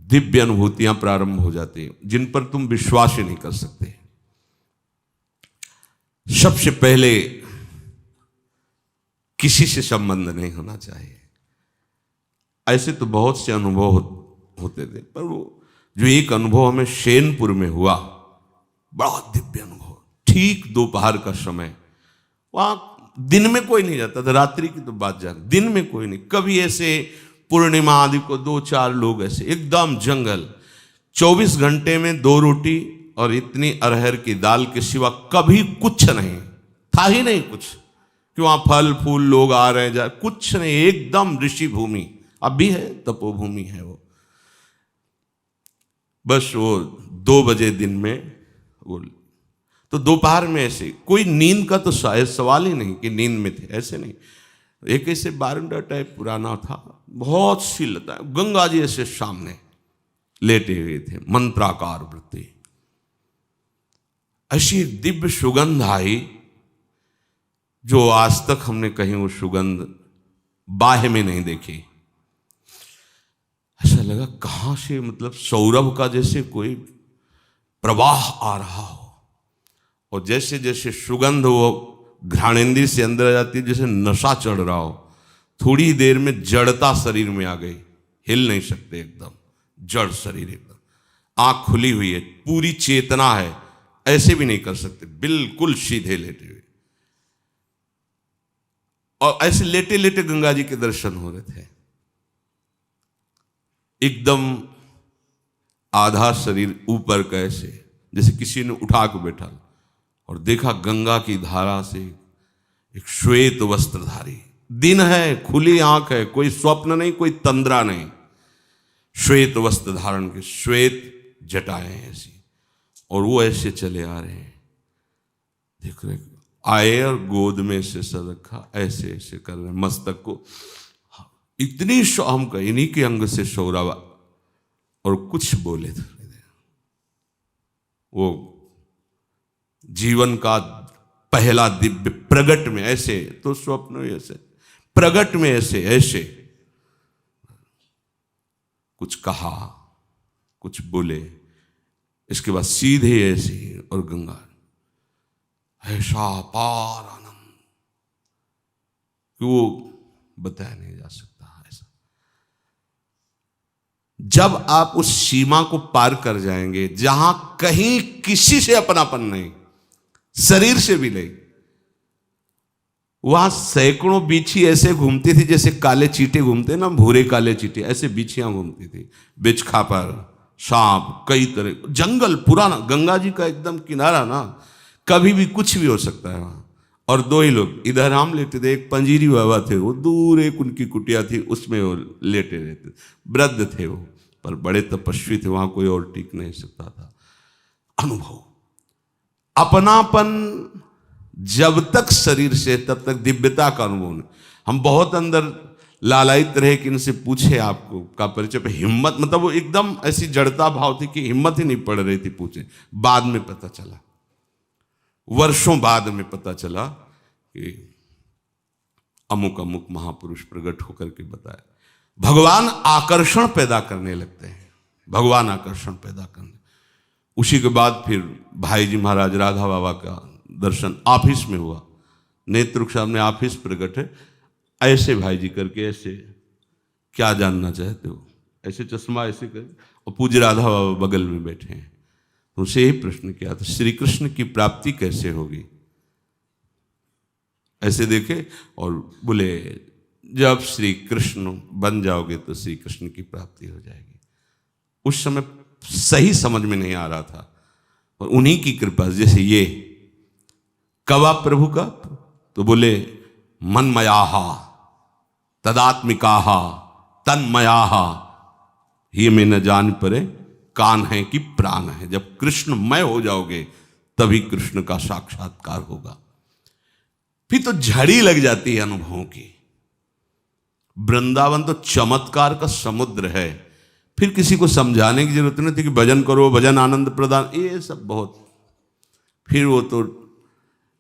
दिव्य अनुभूतियां प्रारंभ हो जाती हैं जिन पर तुम विश्वास ही नहीं कर सकते। सबसे पहले किसी से संबंध नहीं होना चाहिए। ऐसे तो बहुत से अनुभव होते थे, पर वो जो एक अनुभव हमें शैनपुर में हुआ, बड़ा दिव्य अनुभव। ठीक दोपहर का समय, वहां दिन में कोई नहीं जाता था, रात्रि की तो बात जान, दिन में कोई नहीं। कभी ऐसे पूर्णिमा आदि को 2-4 लोग ऐसे, एकदम जंगल, 24 घंटे में 2 रोटी और इतनी अरहर की दाल के सिवा कभी कुछ नहीं था, ही नहीं कुछ कि वहां फल फूल लोग आ रहे जा, कुछ नहीं, एकदम ऋषि भूमि। अब भी है, तपोभूमि है वो। बस वो 2 बजे दिन में वो, तो दोपहर में ऐसे कोई नींद का तो शायद सवाल ही नहीं कि नींद में थे, ऐसे नहीं। एक ऐसे बारंडा टाइप पुराना था, बहुत सी लता, गंगा जी ऐसे सामने लेटे हुए थे, मंत्राकार वृत्ति। ऐसी एक दिव्य सुगंध आई जो आज तक हमने कहीं वो सुगंध बाह्य में नहीं देखी। ऐसा लगा कहां से, मतलब सौरभ का जैसे कोई प्रवाह आ रहा हो, और जैसे जैसे सुगंध वो घ्राणेंद्रिय से अंदर आ जाती है, जैसे नशा चढ़ रहा हो। थोड़ी देर में जड़ता शरीर में आ गई, हिल नहीं सकते, एकदम जड़ शरीर, एकदम आंख खुली हुई है, पूरी चेतना है, ऐसे भी नहीं कर सकते, बिल्कुल सीधे लेटे हुए। और ऐसे लेटे लेटे गंगा जी के दर्शन हो रहे थे। एकदम आधा शरीर ऊपर कैसे, जैसे किसी ने उठा के बैठा, और देखा गंगा की धारा से एक श्वेत वस्त्रधारी, दिन है, खुली आंख है, कोई स्वप्न नहीं, कोई तंद्रा नहीं, श्वेत वस्त्र धारण के, श्वेत जटाएं ऐसी, और वो ऐसे चले आ रहे हैं। देख रहे आए और गोद में से सर रखा, ऐसे ऐसे कर रहे, मस्तक को इतनी हम का इन्हीं के अंग से सौरवा, और कुछ बोले थे वो जीवन का पहला दिव्य प्रगट में, ऐसे तो स्वप्न में ऐसे, प्रगट में ऐसे ऐसे कुछ कहा, कुछ बोले, इसके बाद सीधे ऐसे, और गंगा ऐसा पार आनंद कि वो बताया नहीं जा सकता। ऐसा जब आप उस सीमा को पार कर जाएंगे जहां कहीं किसी से अपनापन नहीं, शरीर से भी नहीं, वहां सैकड़ों बिच्छी ऐसे घूमती थी जैसे काले चींटे घूमते ना, भूरे काले चींटे, ऐसे बिच्छियां घूमती थी, बिच्छखा पर सांप, कई तरह, जंगल पुराना, गंगा जी का एकदम किनारा ना, कभी भी कुछ भी हो सकता है वहां। और 2 ही लोग, इधर हम लेटे थे, एक पंजीरी बाबा थे, वो दूर एक उनकी कुटिया थी, उसमें वो लेटे रहते, वृद्ध थे वो, पर बड़े तपस्वी थे, वहां कोई और टिक नहीं सकता था। अनुभव, अपनापन जब तक शरीर से, तब तक दिव्यता का अनुभव नहीं। हम बहुत अंदर लालायित रहे कि इनसे पूछे आपको का परिचय पे, हिम्मत, मतलब वो एकदम ऐसी जड़ता भाव थी कि हिम्मत ही नहीं पड़ रही थी पूछे। बाद में पता चला, वर्षों बाद में पता चला कि अमुक अमुक महापुरुष प्रकट होकर के बताया। भगवान आकर्षण पैदा करने लगते हैं, भगवान आकर्षण पैदा करने। उसी के बाद फिर भाई जी महाराज राधा बाबा का दर्शन ऑफिस में हुआ, नेतृक साहब ने ऑफिस प्रकट है, ऐसे भाई जी करके, ऐसे क्या जानना चाहते हो, ऐसे चश्मा ऐसे कर, और पूज्य राधा बाबा बगल में बैठे हैं। तो उसे यही प्रश्न किया था, श्री कृष्ण की प्राप्ति कैसे होगी? ऐसे देखे और बोले, जब श्री कृष्ण बन जाओगे तो श्री कृष्ण की प्राप्ति हो जाएगी। उस समय सही समझ में नहीं आ रहा था, और उन्हीं की कृपा, जैसे ये कवा प्रभु का, तो बोले मनमयाहा तदात्मिकाहा तन्मयाहा, ये में न जान परे कान है कि प्राण है। जब कृष्णमय हो जाओगे तभी कृष्ण का साक्षात्कार होगा। फिर तो झड़ी लग जाती है अनुभवों की। वृंदावन तो चमत्कार का समुद्र है, फिर किसी को समझाने की जरूरत नहीं थी कि भजन करो, भजन आनंद प्रदान, ये सब बहुत, फिर वो तो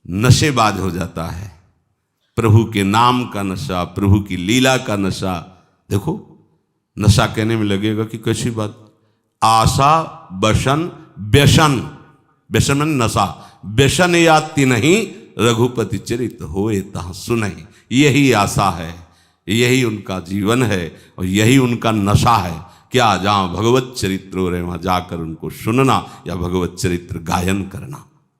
नशेबाज हो जाता है। प्रभु के नाम का नशा, प्रभु की लीला का नशा। देखो, नशा कहने में लगेगा कि कैसी बात, आशा बसन व्यसन, व्यसन में नशा, व्यसन या तिन्हीं रघुपति चरित होए तहाँ सुनहि। यही आशा है, यही उनका जीवन है और यही उनका नशा है। क्या जहाँ भगवत चरित्र हो रहे वहाँ जाकर उनको सुनना या भगवत चरित्र गायन करना।